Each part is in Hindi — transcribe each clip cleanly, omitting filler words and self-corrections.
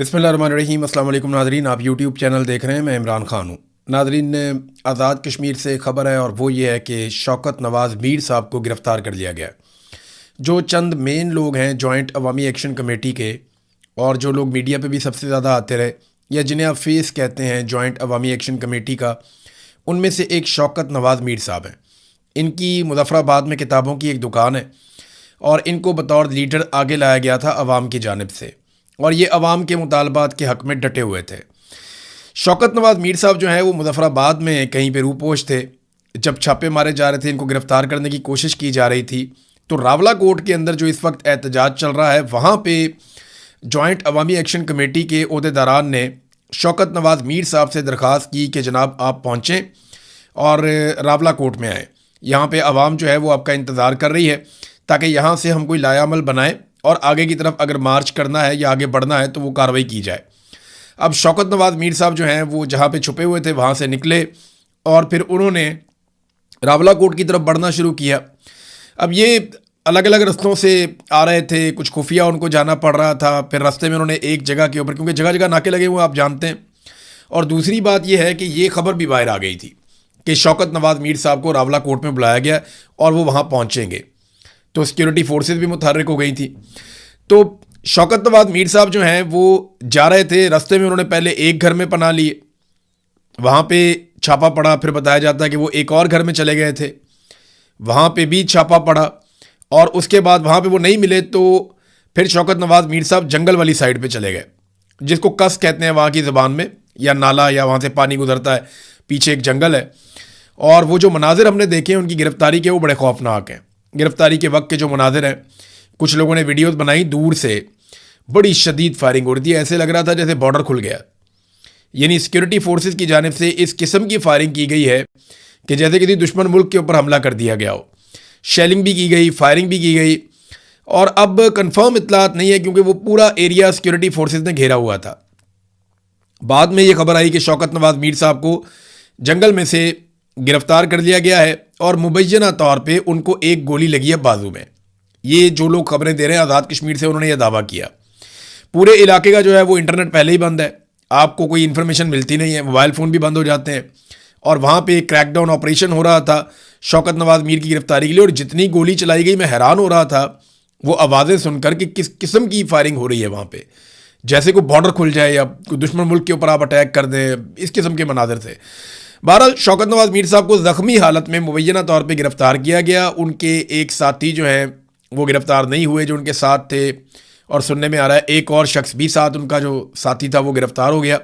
बिस्मिल्लाहिर्रहमानिर्रहीम। अस्सलाम वालेकुम नाज़रीन, आप यूट्यूब चैनल देख रहे हैं। मैं इमरान ख़ान हूँ। नाज़रीन, आज़ाद कश्मीर से ख़बर है और वो ये है कि शौकत नवाज़ मीर साहब को गिरफ़्तार कर लिया गया। जो चंद मेन लोग हैं जॉइंट अवामी एक्शन कमेटी के, और जो लोग मीडिया पे भी सबसे ज़्यादा आते रहे या जिन्हें आप फेस कहते हैं जॉइंट अवामी एक्शन कमेटी का, उनमें से एक शौकत नवाज़ मीर साहब हैं। इनकी मुज़फ़्फ़राबाद में किताबों की एक दुकान है और इनको बतौर लीडर आगे लाया गया था अवाम की जानिब से, और ये अवाम के मुतालबात के हक़ में डटे हुए थे। शौकत नवाज़ मीर साहब जो हैं वो मुज़फ़्फ़राबाद में कहीं पे रूपोश थे। जब छापे मारे जा रहे थे, इनको गिरफ़्तार करने की कोशिश की जा रही थी, तो रावला कोर्ट के अंदर जो इस वक्त एहतजाज चल रहा है, वहाँ पे जॉइंट अवामी एक्शन कमेटी के ओहदेदारान ने शौकत नवाज़ मीर साहब से दरख्वास्त की कि जनाब आप पहुँचें और रावला कोर्ट में आएँ। यहाँ पे अवाम जो है वो आपका इंतज़ार कर रही है ताकि यहाँ से हम कोई लायामल बनाएं और आगे की तरफ अगर मार्च करना है या आगे बढ़ना है तो वो कार्रवाई की जाए। अब शौकत नवाज़ मीर साहब जो हैं वो जहाँ पे छुपे हुए थे वहाँ से निकले और फिर उन्होंने रावला कोर्ट की तरफ बढ़ना शुरू किया। अब ये अलग अलग रस्तों से आ रहे थे, कुछ खुफिया उनको जाना पड़ रहा था। फिर रास्ते में उन्होंने एक जगह के ऊपर, क्योंकि जगह जगह नाके लगे हुए आप जानते हैं, और दूसरी बात यह है कि ये खबर भी बाहर आ गई थी कि शौकत नवाज़ मीर साहब को रावला कोर्ट में बुलाया गया और वो वहाँ पहुँचेंगे, तो सिक्योरिटी फोर्सेस भी मुतहर्रिक हो गई थी। तो शौकत नवाज़ मीर साहब जो हैं वो जा रहे थे, रास्ते में उन्होंने पहले एक घर में पनाह लिए, वहाँ पे छापा पड़ा। फिर बताया जाता है कि वो एक और घर में चले गए थे, वहाँ पे भी छापा पड़ा, और उसके बाद वहाँ पे वो नहीं मिले तो फिर शौकत नवाज़ मीर साहब जंगल वाली साइड पे चले गए, जिसको कस कहते हैं वहाँ की ज़बान में, या नाला, या वहाँ से पानी गुजरता है, पीछे एक जंगल है। और वो जो मनाजिर हमने देखे हैं उनकी गिरफ्तारी के, वो बड़े खौफनाक हैं। गिरफ्तारी के वक्त के जो मनाजिर हैं, कुछ लोगों ने वीडियोस बनाई, दूर से बड़ी शदीद फायरिंग हो रही थी, ऐसे लग रहा था जैसे बॉर्डर खुल गया। यानी सिक्योरिटी फोर्सेस की जानिब से इस किस्म की फायरिंग की गई है कि जैसे किसी दुश्मन मुल्क के ऊपर हमला कर दिया गया हो। शेलिंग भी की गई, फायरिंग भी की गई, और अब कंफर्म इतलात नहीं है क्योंकि वो पूरा एरिया सिक्योरिटी फोर्सेस ने घेरा हुआ था। बाद में ये खबर आई कि शौकत नवाज़ मीर साहब को जंगल में से गिरफ्तार कर लिया गया है और मुबैना तौर पे उनको एक गोली लगी है बाजू में। ये जो लोग खबरें दे रहे हैं आज़ाद कश्मीर से, उन्होंने यह दावा किया। पूरे इलाके का जो है वो इंटरनेट पहले ही बंद है, आपको कोई इन्फॉर्मेशन मिलती नहीं है, मोबाइल फ़ोन भी बंद हो जाते हैं, और वहाँ पे एक क्रैकडाउन ऑपरेशन हो रहा था शौकत नवाज़ मीर की गिरफ्तारी के लिए। और जितनी गोली चलाई गई, मैं हैरान हो रहा था वो आवाज़ें सुनकर कि किस किस्म की फायरिंग हो रही है वहाँ पर, जैसे कोई बॉर्डर खुल जाए या कोई दुश्मन मुल्क के ऊपर आप अटैक कर दें, इस किस्म के मनाजिर थे। बहरहाल शौकत नवाज़ मीर साहब को ज़ख्मी हालत में मुबैना तौर पे गिरफ़्तार किया गया। उनके एक साथी जो हैं वो गिरफ़्तार नहीं हुए जो उनके साथ थे, और सुनने में आ रहा है एक और शख्स भी साथ, उनका जो साथी था वो गिरफ़्तार हो गया।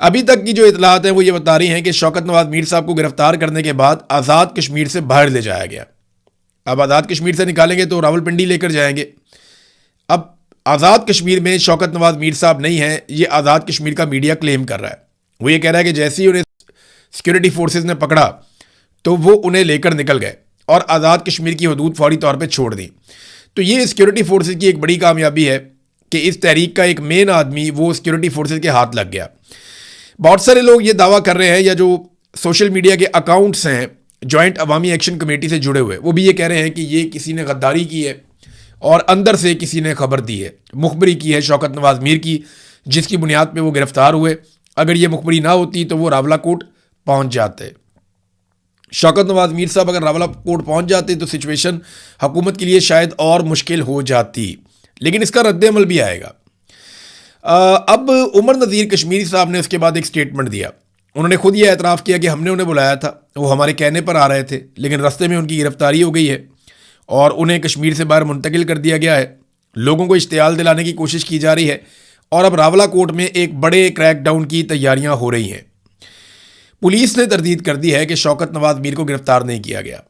अभी तक की जो इतलात हैं वो ये बता रही हैं कि शौकत नवाज़ मीर साहब को गिरफ़्तार करने के बाद आज़ाद कश्मीर से बाहर ले जाया गया। अब आज़ाद कश्मीर से निकालेंगे तो रावलपिंडी लेकर जाएंगे। अब आज़ाद कश्मीर में शौकत नवाज़ मीर साहब नहीं हैं, ये आज़ाद कश्मीर का मीडिया क्लेम कर रहा है। वो ये कह रहा है कि जैसे ही उन्हें सिक्योरिटी फोर्सेस ने पकड़ा तो वो उन्हें लेकर निकल गए और आज़ाद कश्मीर की हदूद फौरी तौर पे छोड़ दी। तो ये सिक्योरिटी फोर्सेस की एक बड़ी कामयाबी है कि इस तहरीक का एक मेन आदमी वो सिक्योरिटी फोर्सेस के हाथ लग गया। बहुत सारे लोग ये दावा कर रहे हैं, या जो सोशल मीडिया के अकाउंट्स हैं जॉइंट अवामी एक्शन कमेटी से जुड़े हुए, वो भी ये कह रहे हैं कि ये किसी ने गद्दारी की है और अंदर से किसी ने खबर दी है, मुखबरी की है शौकत नवाज़ मीर की, जिसकी बुनियाद पर वो गिरफ्तार हुए। अगर ये मुखबरी ना होती तो वो रावला कोर्ट पहुंच जाते। शौकत नवाज़ मीर साहब अगर रावला कोर्ट पहुंच जाते तो सिचुएशन हुकूमत के लिए शायद और मुश्किल हो जाती, लेकिन इसका रद्द-ए-अमल भी आएगा। अब उमर नज़ीर कश्मीरी साहब ने उसके बाद एक स्टेटमेंट दिया। उन्होंने खुद ये एतराफ़ किया कि हमने उन्हें बुलाया था, वो हमारे कहने पर आ रहे थे, लेकिन रास्ते में उनकी गिरफ्तारी हो गई है और उन्हें कश्मीर से बाहर मुंतकिल कर दिया गया है। लोगों को इश्तियाल दिलाने की कोशिश की जा रही है और अब रावला कोर्ट में एक बड़े क्रैकडाउन की तैयारियां हो रही हैं। पुलिस ने तरदीद कर दी है कि शौकत नवाज़ मीर को गिरफ्तार नहीं किया गया।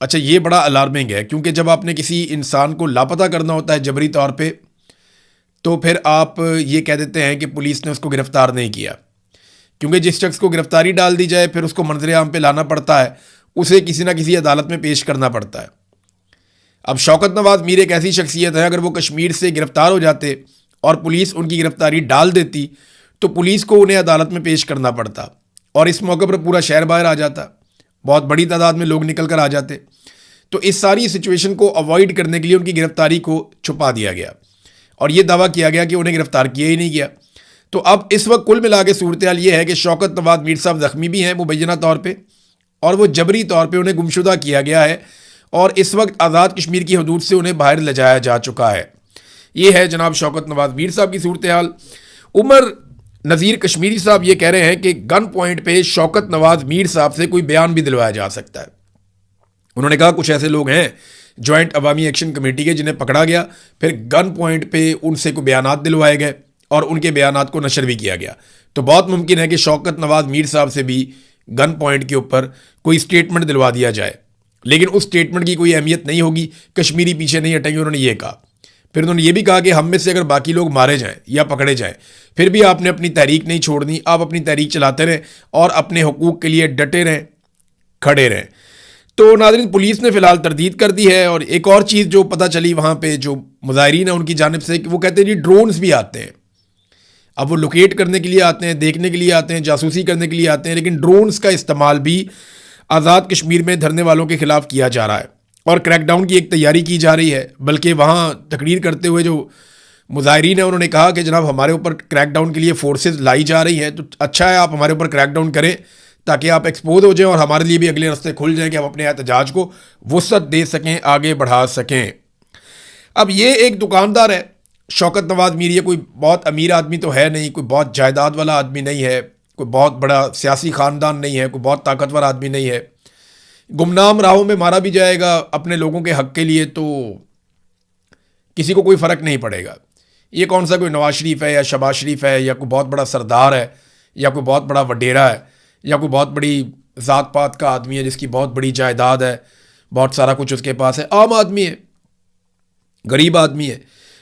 अच्छा, ये बड़ा अलार्मिंग है, क्योंकि जब आपने किसी इंसान को लापता करना होता है जबरी तौर पे, तो फिर आप ये कह देते हैं कि पुलिस ने उसको गिरफ्तार नहीं किया, क्योंकि जिस शख्स को गिरफ्तारी डाल दी जाए फिर उसको मंजर आम पे लाना पड़ता है, उसे किसी ना किसी अदालत में पेश करना पड़ता है। अब शौकत नवाज़ मीर एक ऐसी शख्सियत है, अगर वो कश्मीर से गिरफ्तार हो जाते और पुलिस उनकी गिरफ्तारी डाल देती तो पुलिस को उन्हें अदालत में पेश करना पड़ता, और इस मौके पर पूरा शहर बाहर आ जाता, बहुत बड़ी तादाद में लोग निकल कर आ जाते। तो इस सारी सिचुएशन को अवॉइड करने के लिए उनकी गिरफ्तारी को छुपा दिया गया और ये दावा किया गया कि उन्हें गिरफ्तार किया ही नहीं गया। तो अब इस वक्त कुल मिला के सूरत हाल ये है कि शौकत नवाज मीर साहब ज़ख्मी भी हैं मुबैना तौर पर, और वो जबरी तौर पर उन्हें गुमशुदा किया गया है और इस वक्त आज़ाद कश्मीर की हदूद से उन्हें बाहर ले जाया जा चुका है। ये है जनाब शौकत नवाज मीर साहब की सूरत हाल। उमर नज़ीर कश्मीरी साहब ये कह रहे हैं कि गन पॉइंट पे शौकत नवाज मीर साहब से कोई बयान भी दिलवाया जा सकता है। उन्होंने कहा कुछ ऐसे लोग हैं जॉइंट अवामी एक्शन कमेटी के जिन्हें पकड़ा गया, फिर गन पॉइंट पे उनसे कोई बयानात दिलवाए गए और उनके बयानात को नशर भी किया गया। तो बहुत मुमकिन है कि शौकत नवाज मीर साहब से भी गन पॉइंट के ऊपर कोई स्टेटमेंट दिलवा दिया जाए, लेकिन उस स्टेटमेंट की कोई अहमियत नहीं होगी, कश्मीरी पीछे नहीं हटेंगे, उन्होंने ये कहा। फिर उन्होंने ये भी कहा कि हम में से अगर बाकी लोग मारे जाएं या पकड़े जाएं, फिर भी आपने अपनी तहरीक नहीं छोड़नी, आप अपनी तहरीक चलाते रहें और अपने हुकूक के लिए डटे रहें, खड़े रहें। तो नाज़रीन, पुलिस ने फिलहाल तरदीद कर दी है। और एक और चीज़ जो पता चली वहाँ पे जो मुज़ाहिरीन है उनकी जानिब से, कि वो कहते हैं जी ड्रोन्स भी आते हैं। अब वो लोकेट करने के लिए आते हैं, देखने के लिए आते हैं, जासूसी करने के लिए आते हैं, लेकिन ड्रोन्स का इस्तेमाल भी आज़ाद कश्मीर में धरने वालों के खिलाफ किया जा रहा है और क्रैकडाउन की एक तैयारी की जा रही है। बल्कि वहाँ तकरीर करते हुए जो मुज़ाहिरीन है उन्होंने कहा कि जनाब हमारे ऊपर क्रैकडाउन के लिए फोर्सेस लाई जा रही हैं, तो अच्छा है आप हमारे ऊपर क्रैकडाउन करें ताकि आप एक्सपोज हो जाएं और हमारे लिए भी अगले रास्ते खुल जाएं कि हम अपने एहतजाज को वुसअत दे सकें, आगे बढ़ा सकें। अब ये एक दुकानदार है शौकत नवाज मीर, ये कोई बहुत अमीर आदमी तो है नहीं, कोई बहुत जायदाद वाला आदमी नहीं है, कोई बहुत बड़ा सियासी ख़ानदान नहीं है, कोई बहुत ताकतवर आदमी नहीं है। गुमनाम राहों में मारा भी जाएगा अपने लोगों के हक़ के लिए तो किसी को कोई फ़र्क नहीं पड़ेगा। ये कौन सा कोई नवाज शरीफ है या शहबाज शरीफ है या कोई बहुत बड़ा सरदार है या कोई बहुत बड़ा वडेरा है या कोई बहुत बड़ी ज़ात पात का आदमी है जिसकी बहुत बड़ी जायदाद है, बहुत सारा कुछ उसके पास है। आम आदमी है, गरीब आदमी है,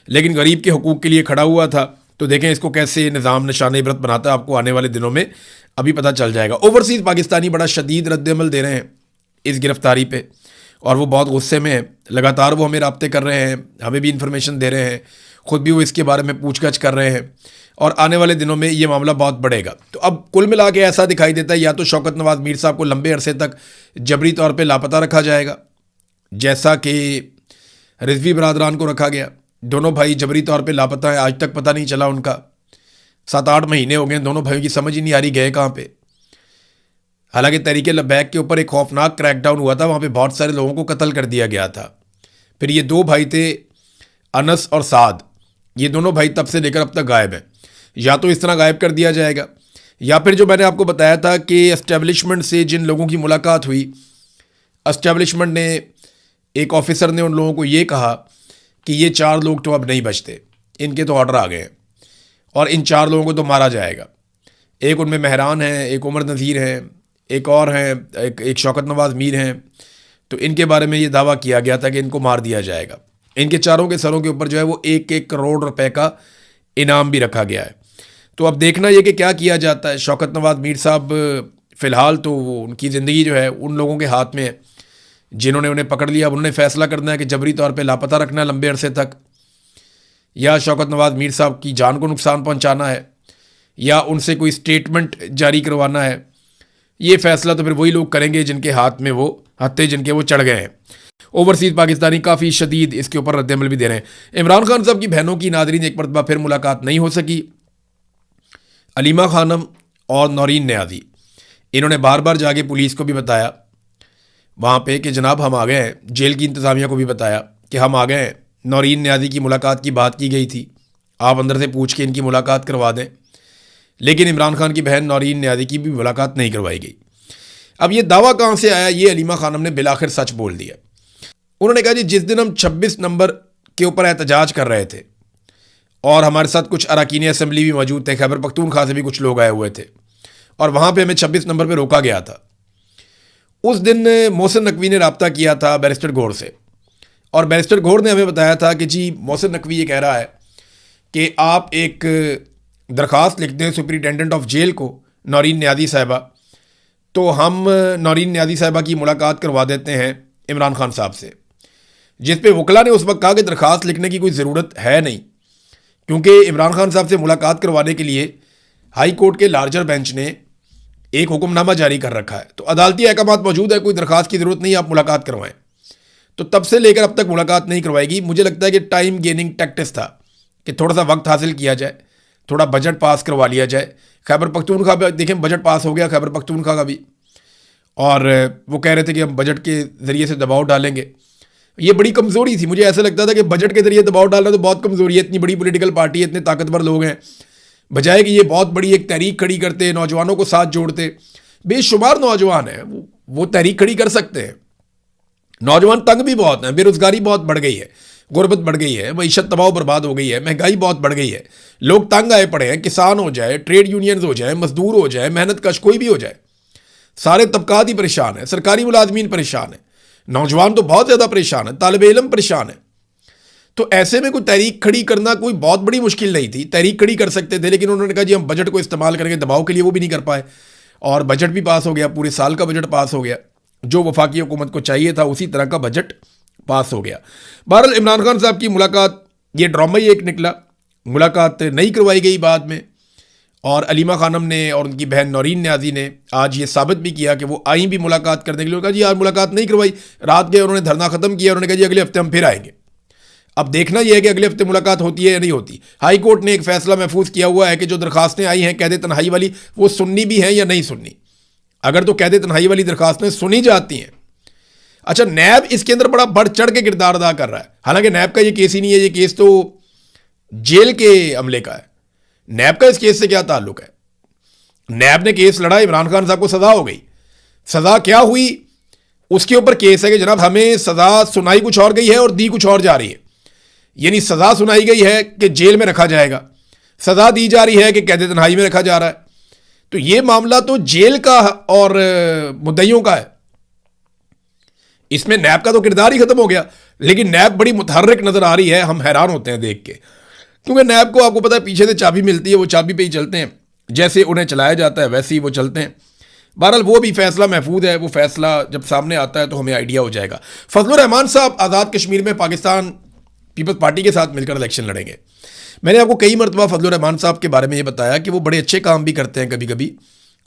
लेकिन गरीब के हुकूक के लिए खड़ा हुआ था। तो देखें इसको कैसे निज़ाम निशान इबरत बनाता है, आपको आने वाले दिनों में अभी पता चल जाएगा। ओवरसीज़ पाकिस्तानी बड़ा शदीद रद्दअमल दे रहे हैं इस गिरफ़्तारी पे और वो बहुत गुस्से में है। लगातार वो हमें राब्ते कर रहे हैं, हमें भी इंफॉर्मेशन दे रहे हैं, ख़ुद भी वो इसके बारे में पूछगछ कर रहे हैं और आने वाले दिनों में ये मामला बहुत बढ़ेगा। तो अब कुल मिला के ऐसा दिखाई देता है या तो शौकत नवाज मीर साहब को लंबे अरसे तक जबरी तौर पर लापता रखा जाएगा, जैसा कि रिजवी बरादरान को रखा गया। दोनों भाई जबरी तौर पे लापता है, आज तक पता नहीं चला उनका। 7-8 महीने हो गए, दोनों भाइयों की समझ ही नहीं आ रही गए कहाँ पे। हालांकि तहरीक लबैक के ऊपर एक खौफनाक क्रैकडाउन हुआ था, वहाँ पे बहुत सारे लोगों को कत्ल कर दिया गया था। फिर ये 2 भाई थे अनस और साद, ये दोनों भाई तब से लेकर अब तक गायब हैं। या तो इस तरह गायब कर दिया जाएगा या फिर जो मैंने आपको बताया था कि एस्टेब्लिशमेंट से जिन लोगों की मुलाकात हुई, एस्टेब्लिशमेंट ने, एक ऑफिसर ने उन लोगों को ये कहा कि ये 4 लोग तो अब नहीं बचते, इनके तो ऑर्डर आ गए हैं और इन 4 लोगों को तो मारा जाएगा। एक उनमें मेहरान है, एक उमर नज़ीर है, एक और हैं, एक शौकत नवाज मीर हैं। तो इनके बारे में ये दावा किया गया था कि इनको मार दिया जाएगा। इनके चारों के सरों के ऊपर जो है वो 1-1 करोड़ रुपए का इनाम भी रखा गया है। तो अब देखना ये कि क्या किया जाता है। शौकत नवाज मीर साहब फ़िलहाल तो उनकी ज़िंदगी जो है उन लोगों के हाथ में है जिन्होंने उन्हें पकड़ लिया। अब उन्होंने फ़ैसला करना है कि जबरी तौर पे लापता रखना है लंबे अरसे तक, या शौकत नवाज मीर साहब की जान को नुकसान पहुंचाना है, या उनसे कोई स्टेटमेंट जारी करवाना है। ये फ़ैसला तो फिर वही लोग करेंगे जिनके हाथ में वो हत्थे, जिनके वो चढ़ गए हैं। ओवरसीज़ पाकिस्तानी काफ़ी शदीद इसके ऊपर रद्दअमल भी दे रहे हैं। इमरान खान साहब की बहनों की नादरीन एक मरतबा फिर मुलाकात नहीं हो सकी। अलीमा खानम और नौरीन न्याजी, इन्होंने बार बार जाके पुलिस को भी बताया वहाँ पे कि जनाब हम आ गए हैं, जेल की इंतज़ामिया को भी बताया कि हम आ गए हैं, नौरीन न्याजी की मुलाकात की बात की गई थी, आप अंदर से पूछ के इनकी मुलाकात करवा दें। लेकिन इमरान खान की बहन नौरीन न्याजी की भी मुलाकात नहीं करवाई गई। अब ये दावा कहाँ से आया, ये अलीमा खानम ने बिलाखिर सच बोल दिया। उन्होंने कहा जी जिस दिन हम 26 नंबर के ऊपर एहतजाज कर रहे थे और हमारे साथ कुछ अरकान असम्बली भी मौजूद थे, खैबर पख्तूनख्वा से भी कुछ लोग आए हुए थे और वहाँ पे हमें 26 नंबर पे रोका गया था। उस दिन मोहसिन नकवी ने रब्ता किया था बैरिस्टर गौर से और बैरिस्टर गौर ने हमें बताया था कि जी मोहसिन नकवी ये कह रहा है कि आप एक दरख्वास्त लिख दें सुपरिटेंडेंट ऑफ जेल को, नौरीन न्याजी साहिबा, तो हम नौरीन न्याजी साहिबा की मुलाकात करवा देते हैं इमरान खान साहब से। जिस पे वकला ने उस वक्त कहा कि दरख्वास्त लिखने की कोई ज़रूरत है नहीं, क्योंकि इमरान खान साहब से मुलाकात करवाने के लिए हाई कोर्ट के लार्जर बेंच ने एक हुक्मनामा जारी कर रखा है, तो अदालती अहकामात मौजूद है, कोई दरख्वास्त की ज़रूरत नहीं, आप मुलाकात करवाएं। तो तब से लेकर अब तक मुलाकात नहीं करवाएगी। मुझे लगता है कि टाइम गेनिंग टैक्टिस था कि थोड़ा सा वक्त हासिल किया जाए, थोड़ा बजट पास करवा लिया जाए। खैबर पख्तूनख्वा भी देखें बजट पास हो गया खैबर पख्तूनख्वा का भी, और वो कह रहे थे कि हम बजट के ज़रिए से दबाव डालेंगे। ये बड़ी कमज़ोरी थी, मुझे ऐसा लगता था कि बजट के ज़रिए दबाव डालना तो बहुत कमज़ोरी है, इतनी बड़ी पॉलिटिकल पार्टी है, इतने ताकतवर लोग हैं, बजाय कि ये बहुत बड़ी एक तहरीक खड़ी करते, नौजवानों को साथ जोड़ते। बेशुमार नौजवान हैं, वो तहरीक खड़ी कर सकते हैं। नौजवान तंग भी बहुत हैं, बेरोज़गारी बहुत बढ़ गई है, गुर्बत बढ़ गई है, मईशत तबाह बर्बाद हो गई है, महंगाई बहुत बढ़ गई है, लोग तंग आए पड़े हैं। किसान हो जाए, ट्रेड यूनियंस हो जाए, मजदूर हो जाए, मेहनत कश कोई भी हो जाए, सारे तबकात ही परेशान है, सरकारी मुलाजमीन परेशान है, नौजवान तो बहुत ज़्यादा परेशान है, तालिब इल्म परेशान है। तो ऐसे में कोई तहरीक खड़ी करना कोई बहुत बड़ी मुश्किल नहीं थी, तहरीक खड़ी कर सकते थे, लेकिन उन्होंने कहा जी हम बजट को इस्तेमाल करेंगे दबाव के लिए, वो भी नहीं कर पाए और बजट भी पास हो गया, पूरे साल का बजट पास हो गया, जो वफाकी हुकूमत को चाहिए था उसी तरह का बजट पास हो गया। बहरहाल इमरान खान साहब की मुलाकात, ये ड्रामा ही एक निकला, मुलाकात नहीं करवाई गई बाद में, और अलीमा खानम ने और उनकी बहन नौरीन न्याजी ने आज ये साबित भी किया कि वो आई भी मुलाकात करने के लिए। कहा जी आज मुलाकात नहीं करवाई, रात गए उन्होंने धरना ख़त्म किया, उन्होंने कहा जी अगले हफ्ते हम फिर आएंगे। अब देखना यह है कि अगले हफ्ते मुलाकात होती है या नहीं होती। हाई कोर्ट ने एक फैसला महफूज किया हुआ है कि जो दरखास्तें आई हैं कैद तन्हाई वाली, वो सुन्नी भी हैं या नहीं सुन्नी। अगर तो कैद तन्हाई वाली दरखास्तें सुनी जाती हैं, अच्छा नैब इसके अंदर बड़ा बढ़ चढ़ के किरदार अदा कर रहा है, हालांकि नैब का ये केस ही नहीं है, ये केस तो जेल के अमले का है। नैब का इस केस से क्या ताल्लुक है? नैब ने केस लड़ा, इमरान खान साहब को सजा हो गई, सजा क्या हुई उसके ऊपर केस है कि जनाब हमें सजा सुनाई कुछ और गई है और दी कुछ और जा रही है। यानी सजा सुनाई गई है कि जेल में रखा जाएगा, सजा दी जा रही है कि कैद तन्हाई में रखा जा रहा है। तो यह मामला तो जेल का और मुद्दइयों का है, इसमें नैब का तो किरदार ही खत्म हो गया। लेकिन नैब बड़ी मुतहर्रिक नजर आ रही है, हम हैरान होते हैं देख के, क्योंकि नैब को आपको पता है पीछे से चाबी मिलती है, वो चाबी पे ही चलते हैं, जैसे उन्हें चलाया जाता है वैसे ही वो चलते हैं। बहरहाल वो भी फैसला महफूज है, वो फैसला जब सामने आता है तो हमें आइडिया हो जाएगा। फजलुर रहमान साहब आज़ाद कश्मीर में पाकिस्तान पीपल्स पार्टी के साथ मिलकर इलेक्शन लड़ेंगे। मैंने आपको कई मरतबा फजलुर रहमान साहब के बारे में ये बताया कि वो बड़े अच्छे काम भी करते हैं, कभी कभी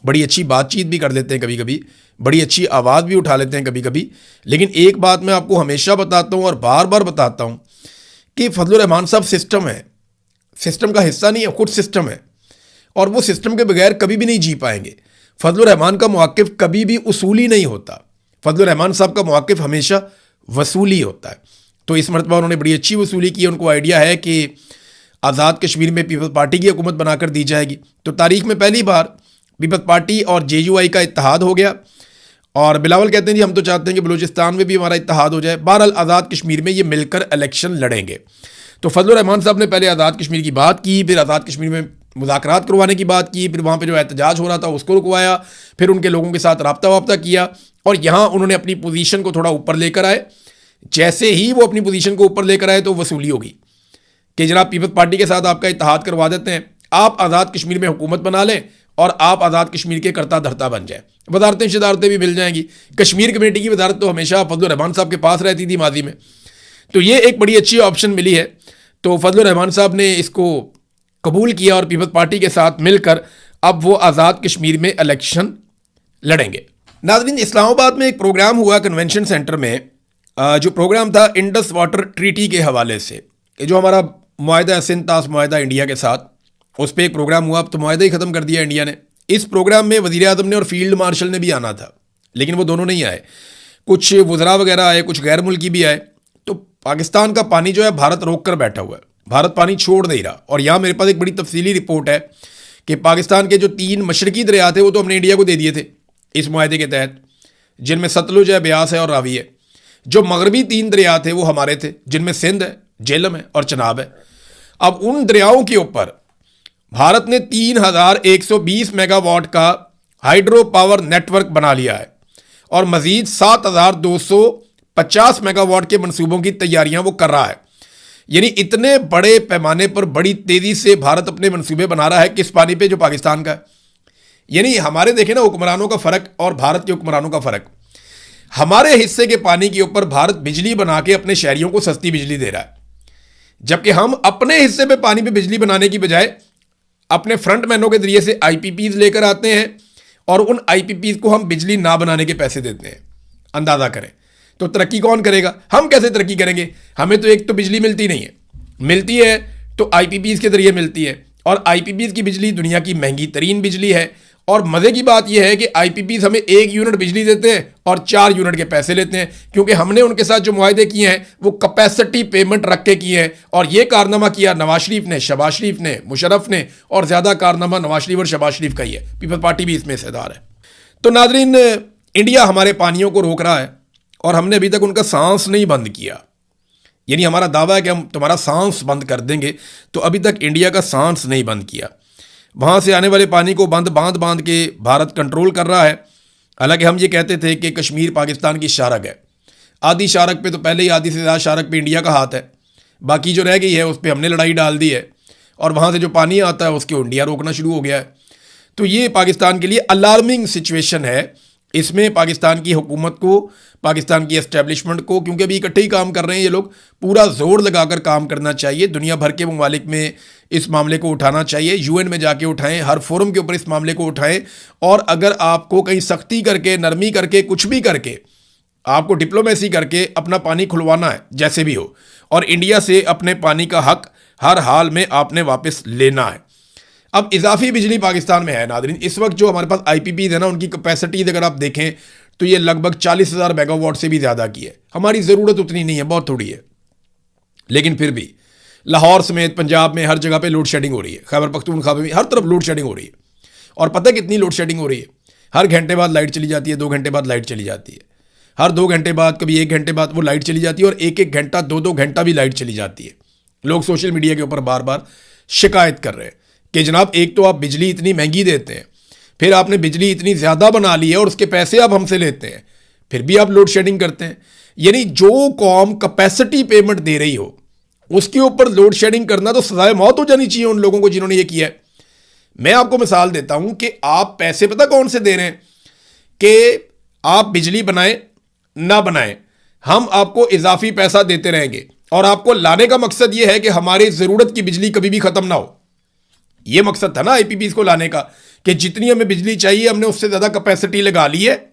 बड़ी अच्छी बातचीत भी कर लेते हैं, कभी कभी बड़ी अच्छी आवाज़ भी उठा लेते हैं कभी कभी। लेकिन एक बात मैं आपको हमेशा बताता हूँ और बार बार बताता हूँ कि फजलुर रहमान साहब सिस्टम है, सिस्टम का हिस्सा नहीं है, खुद सिस्टम है, और वो सिस्टम के बगैर कभी भी नहीं जी पाएंगे। फजलुर रहमान का मौक़िफ़ कभी भी उसूली नहीं होता, फजलुर रहमान साहब का मौक़िफ़ हमेशा वसूली होता है। तो इस मरतबा उन्होंने बड़ी अच्छी वसूली की, उनको आइडिया है कि आज़ाद कश्मीर में पीपल्स पार्टी की हुकूमत बनाकर दी जाएगी। तो तारीख में पहली बार पीपल्स पार्टी और JUI का इत्तेहाद हो गया, और बिलावल कहते हैं जी हम तो चाहते हैं कि बलूचिस्तान में भी हमारा इत्तेहाद हो जाए। बहरहाल आज़ाद कश्मीर में ये मिलकर इलेक्शन लड़ेंगे। तो फजलुर रहमान साहब ने पहले आज़ाद कश्मीर की बात की, फिर आज़ाद कश्मीर में मुज़ाकरात करवाने की बात की, फिर वहाँ पे जो एहतजाज हो रहा था उसको रुकवाया, फिर उनके लोगों के साथ रब्ता वाब्ता किया, और यहाँ उन्होंने अपनी पोजीशन को थोड़ा ऊपर लेकर आए। जैसे ही वो अपनी पोजीशन को ऊपर लेकर आए तो वसूली होगी कि जनाब पीपल्स पार्टी के साथ आपका इत्तेहाद करवा देते हैं, आप आज़ाद कश्मीर में हुकूमत बना लें और आप आज़ाद कश्मीर के करता धरता बन जाए, वजारतें शदारतें भी मिल जाएंगी। कश्मीर कमेटी की वजारत तो हमेशा फजलुर रहमान साहब के पास रहती थी माजी में, तो ये एक बड़ी अच्छी ऑप्शन मिली है। तो फजलुर रहमान साहब ने इसको कबूल किया और पीपल्स पार्टी के साथ मिलकर अब वो आज़ाद कश्मीर में इलेक्शन लड़ेंगे। नाज़रीन, इस्लामाबाद में एक प्रोग्राम हुआ कन्वेंशन सेंटर में, जो प्रोग्राम था इंडस वाटर ट्रीटी के हवाले से, जो हमारा मुआहदा सिंध-ताश मुआहदा इंडिया के साथ, उस पर एक प्रोग्राम हुआ। अब तो मुआहदा ही ख़त्म कर दिया इंडिया ने। इस प्रोग्राम में वज़ीर आज़म ने और फील्ड मार्शल ने भी आना था, लेकिन वो दोनों नहीं आए, कुछ वज़रा वगैरह आए, कुछ गैर मुल्की भी आए। तो पाकिस्तान का पानी जो है भारत रोक कर बैठा हुआ है, भारत पानी छोड़ नहीं रहा। और यहाँ मेरे पास एक बड़ी तफसीली रिपोर्ट है कि पाकिस्तान के जो 3 मशरकी दरिया थे वो तो हमने इंडिया को दे दिए थे इस मुआहदे के तहत, जिनमें सतलुज है, ब्यास है और रावी है। जो मगरबी 3 दरिया थे वो हमारे थे, जिनमें सिंध है, झेलम है और चनाब है। अब उन दरियाओं के ऊपर भारत ने 3120 मेगावाट का हाइड्रो पावर नेटवर्क बना लिया है, और मजीद 7250 मेगावाट के मंसूबों की तैयारियां वो कर रहा है। यानी इतने बड़े पैमाने पर बड़ी तेज़ी से भारत अपने मंसूबे बना रहा है, किस पानी पे? जो पाकिस्तान का है। यानी हमारे देखें ना हुक्मरानों का फ़र्क और भारत के हुक्मरानों का फ़र्क। हमारे हिस्से के पानी के ऊपर भारत बिजली बना के अपने शहरियों को सस्ती बिजली दे रहा है, जबकि हम अपने हिस्से पे पानी पे बिजली बनाने की बजाय अपने फ्रंटमैनों के जरिए से IPPs लेकर आते हैं, और उन IPPs को हम बिजली ना बनाने के पैसे देते हैं। अंदाज़ा करें तो तरक्की कौन करेगा? हम कैसे तरक्की करेंगे? हमें तो एक तो बिजली मिलती नहीं है, मिलती है तो आईपीपीज़ के ज़रिए मिलती है, और आईपीपीज़ की बिजली दुनिया की महंगी तरीन बिजली है। और मज़े की बात यह है कि आईपीपीज़ हमें 1 यूनिट बिजली देते हैं और 4 यूनिट के पैसे लेते हैं, क्योंकि हमने उनके साथ जो मुआहदे किए हैं वो कैपेसिटी पेमेंट रख के किए हैं। और ये कारनामा किया नवाज शरीफ ने, शहबाज शरीफ ने, मुशर्रफ ने, और ज़्यादा कारनामा नवाज शरीफ और शहबाज शरीफ का ही है। पीपल्स पार्टी भी इसमें हिस्सेदार है। तो नाज़रीन, इंडिया हमारे पानियों को रोक रहा है और हमने अभी तक उनका सांस नहीं बंद किया। यानी हमारा दावा है कि हम तुम्हारा सांस बंद कर देंगे, तो अभी तक इंडिया का सांस नहीं बंद किया। वहाँ से आने वाले पानी को बांध के भारत कंट्रोल कर रहा है। हालांकि हम ये कहते थे कि कश्मीर पाकिस्तान की शारक है। आधी शारक पे तो पहले ही, आधी से ज़्यादा शारक पे इंडिया का हाथ है। बाकी जो रह गई है उस पर हमने लड़ाई डाल दी है, और वहाँ से जो पानी आता है उसको इंडिया रोकना शुरू हो गया है। तो ये पाकिस्तान के लिए अलार्मिंग सिचुएशन है। इसमें पाकिस्तान की हुकूमत को, पाकिस्तान की एस्टेब्लिशमेंट को, क्योंकि अभी इकट्ठे ही काम कर रहे हैं ये लोग, पूरा जोर लगाकर काम करना चाहिए। दुनिया भर के ममालिक में इस मामले को उठाना चाहिए, यूएन में जाके उठाएं, हर फोरम के ऊपर इस मामले को उठाएं। और अगर आपको कहीं सख्ती करके, नरमी करके, कुछ भी करके, आपको डिप्लोमेसी करके अपना पानी खुलवाना है, जैसे भी हो, और इंडिया से अपने पानी का हक हर हाल में आपने वापस लेना है। अब इजाफी बिजली पाकिस्तान में है नादरीन। इस वक्त जो हमारे पास आईपीपीज़ है ना, उनकी कैपेसिटी अगर आप देखें तो ये लगभग 40,000 मेगावाट से भी ज़्यादा की है। हमारी ज़रूरत उतनी नहीं है, बहुत थोड़ी है। लेकिन फिर भी लाहौर समेत पंजाब में हर जगह पे लोड शेडिंग हो रही है। खैबर पख्तूनख्वा में भी हर तरफ लोड शेडिंग हो रही है। और पता है कितनी लोड शेडिंग हो रही है? हर घंटे बाद लाइट चली जाती है, 2 घंटे बाद लाइट चली जाती है, हर 2 घंटे बाद, कभी 1 घंटे बाद वो लाइट चली जाती है, और 1-1 घंटा, 2-2 घंटा भी लाइट चली जाती है। लोग सोशल मीडिया के ऊपर बार बार शिकायत कर रहे हैं कि जनाब, एक तो आप बिजली इतनी महंगी देते हैं, फिर आपने बिजली इतनी ज़्यादा बना ली है और उसके पैसे आप हमसे लेते हैं, फिर भी आप लोड शेडिंग करते हैं। यानी जो कौम कैपेसिटी पेमेंट दे रही हो उसके ऊपर लोड शेडिंग करना, तो सजाए मौत हो जानी चाहिए उन लोगों को जिन्होंने ये किया है। मैं आपको मिसाल देता हूं कि आप पैसे पता कौन से दे रहे हैं कि आप बिजली बनाएं ना बनाएं, हम आपको इजाफी पैसा देते रहेंगे, और आपको लाने का मकसद ये है कि हमारी ज़रूरत की बिजली कभी भी ख़त्म ना हो। ये मकसद था ना आईपीपीज़ को लाने का, कि जितनी हमें बिजली चाहिए हमने उससे ज़्यादा कैपेसिटी लगा ली है,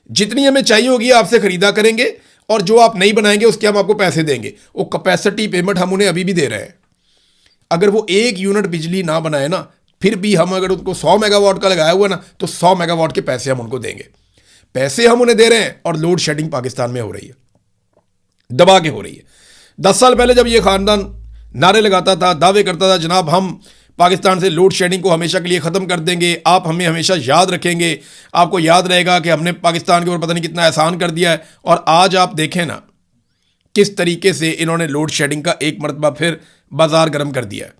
जितनी हमें चाहिए होगी आपसे ख़रीदा करेंगे, और जो आप नहीं बनाएंगे उसके हम आपको पैसे देंगे। वो कैपेसिटी पेमेंट हम उन्हें अभी भी दे रहे हैं। अगर वो 1 यूनिट बिजली ना बनाए ना, फिर भी हम अगर उनको 100 मेगावाट का लगाया हुआ ना, तो 100 मेगावाट के पैसे हम उनको देंगे। पैसे हम उन्हें दे रहे हैं और लोड शेडिंग पाकिस्तान में हो रही है, दबा के हो रही है। 10 साल पहले जब ये खानदान नारे लगाता था, दावे करता था, जनाब हम पाकिस्तान से लोड शेडिंग को हमेशा के लिए ख़त्म कर देंगे, आप हमें हमेशा याद रखेंगे, आपको याद रहेगा कि हमने पाकिस्तान के ऊपर पता नहीं कितना एहसान कर दिया है। और आज आप देखें ना किस तरीके से इन्होंने लोड शेडिंग का एक मरतबा फिर बाजार गर्म कर दिया है।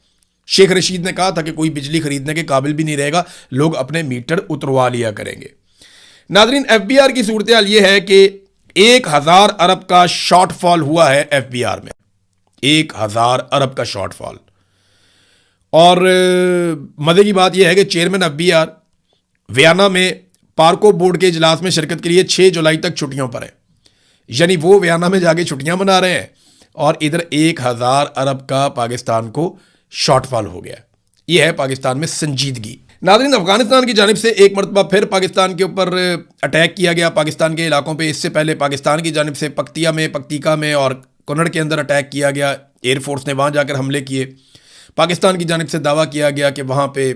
शेख रशीद ने कहा था कि कोई बिजली खरीदने के काबिल भी नहीं रहेगा, लोग अपने मीटर उतरवा लिया करेंगे। नाजरीन, एफबीआर की सूरत हाल ये है कि 1000 अरब का शॉर्टफॉल हुआ है एफबीआर में, 1000 अरब का शॉर्टफॉल। और मज़े की बात यह है कि चेयरमैन एफबीआर वियना में पार्को बोर्ड के इजलास में शिरकत के लिए 6 जुलाई तक छुट्टियों पर है। यानी वो वियना में जाके छुट्टियां मना रहे हैं, और इधर 1000 अरब का पाकिस्तान को शॉर्टफॉल हो गया। ये है पाकिस्तान में संजीदगी। नाज़रीन, अफगानिस्तान की जानिब से एक मरतबा फिर पाकिस्तान के ऊपर अटैक किया गया, पाकिस्तान के इलाकों पे। इससे पहले पाकिस्तान की जानिब से पक्तिका में और कन्नड़ के अंदर अटैक किया गया। एयरफोर्स ने वहाँ जाकर हमले किए। पाकिस्तान की जानिब से दावा किया गया कि वहाँ पे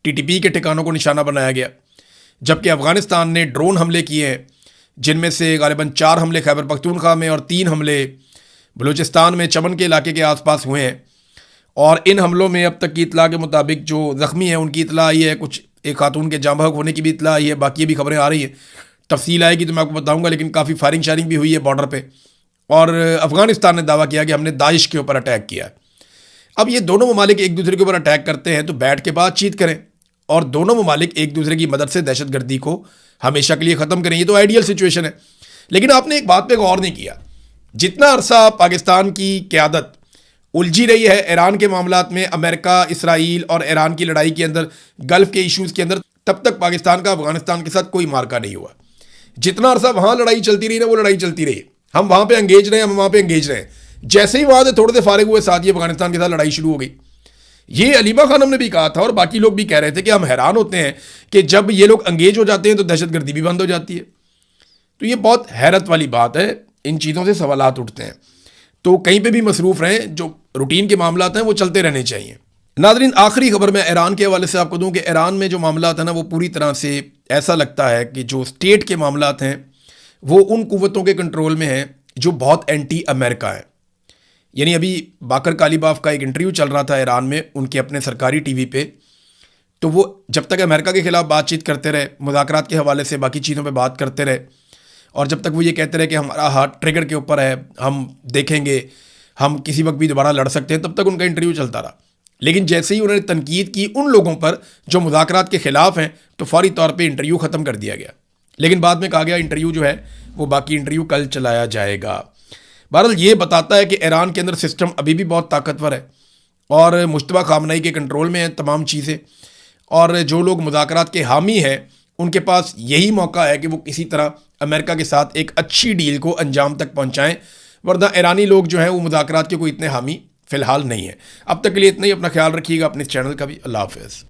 टीटीपी के ठिकानों को निशाना बनाया गया, जबकि अफगानिस्तान ने ड्रोन हमले किए हैं, जिनमें से गालिबन 4 हमले खैबर पख्तूनख्वा में और 3 हमले बलूचिस्तान में चमन के इलाके के आसपास हुए हैं। और इन हमलों में अब तक की इतला के मुताबिक जो ज़ख्मी है उनकी इतला आई है, कुछ एक खातून के जाँ बहक होने की भी इतला आई है। बाकी भी खबरें आ रही हैं, तफसील आएगी तो मैं आपको बताऊँगा। लेकिन काफ़ी फायरिंग शायरिंग भी हुई है बॉर्डर पर। और अफगानिस्तान ने दावा किया कि हमने दाइश के ऊपर अटैक किया। अब ये दोनों ममालिक एक दूसरे के ऊपर अटैक करते हैं तो बैठ के बातचीत करें, और दोनों ममालिक एक दूसरे की मदद से दहशतगर्दी को हमेशा के लिए ख़त्म करें। ये तो आइडियल सिचुएशन है। लेकिन आपने एक बात पे गौर नहीं किया, जितना अरसा पाकिस्तान की क़यादत उलझी रही है ईरान के मामलात में, अमेरिका, इसराइल और ईरान की लड़ाई के अंदर, गल्फ़ के इशूज़ के अंदर, तब तक पाकिस्तान का अफगानिस्तान के साथ कोई मार्का नहीं हुआ। जितना अरसा वहाँ लड़ाई चलती रही ना, वो लड़ाई चलती रही। हम वहाँ पर एंगेज रहे, हम वहाँ पर एंगेज रहे। जैसे ही वहाँ से थोड़े से फारिग हुए, साथ ही अफगानिस्तान के साथ लड़ाई शुरू हो गई। ये अलीमा खानम ने भी कहा था और बाकी लोग भी कह रहे थे कि हम हैरान होते हैं कि जब ये लोग एंगेज हो जाते हैं तो दहशतगर्दी भी बंद हो जाती है। तो ये बहुत हैरत वाली बात है, इन चीज़ों से सवालात उठते हैं। तो कहीं पे भी मसरूफ़ रहें, जो रूटीन के मामला हैं वो चलते रहने चाहिए। नादरीन, आखिरी खबर मैं ईरान के हवाले से आपको दूं कि ईरान में जो मामला है ना वो पूरी तरह से ऐसा लगता है कि जो स्टेट के मामला हैं वो उन कुव्वतों के कंट्रोल में हैं जो बहुत एंटी अमेरिका हैं। यानी अभी बाकर कालीबाफ का एक इंटरव्यू चल रहा था ईरान में उनके अपने सरकारी टीवी पे, तो वो जब तक अमेरिका के खिलाफ बातचीत करते रहे, मुज़ाकरात के हवाले से बाकी चीज़ों पे बात करते रहे, और जब तक वो ये कहते रहे कि हमारा हाथ ट्रिगर के ऊपर है, हम देखेंगे, हम किसी वक्त भी दोबारा लड़ सकते हैं, तब तक उनका इंटरव्यू चलता रहा। लेकिन जैसे ही उन्होंने तनकीद की उन लोगों पर जो मुज़ाकरात के ख़िलाफ़ हैं, तो फौरी तौर पे इंटरव्यू ख़त्म कर दिया गया। लेकिन बाद में कहा गया इंटरव्यू जो है वो बाकी इंटरव्यू कल चलाया जाएगा। बहरहाल ये बताता है कि ईरान के अंदर सिस्टम अभी भी बहुत ताकतवर है और मुश्तबा खामनई के कंट्रोल में हैं तमाम चीज़ें, और जो लोग मुज़ाकरात के हामी हैं उनके पास यही मौका है कि वो किसी तरह अमेरिका के साथ एक अच्छी डील को अंजाम तक पहुँचाएँ, वरना ईरानी लोग जो हैं वो मुज़ाकरात के कोई इतने हामी फ़िलहाल नहीं है। अब तक के लिए इतना ही। अपना ख्याल रखिएगा, अपने चैनल का भी। अल्लाह हाफ़िज़।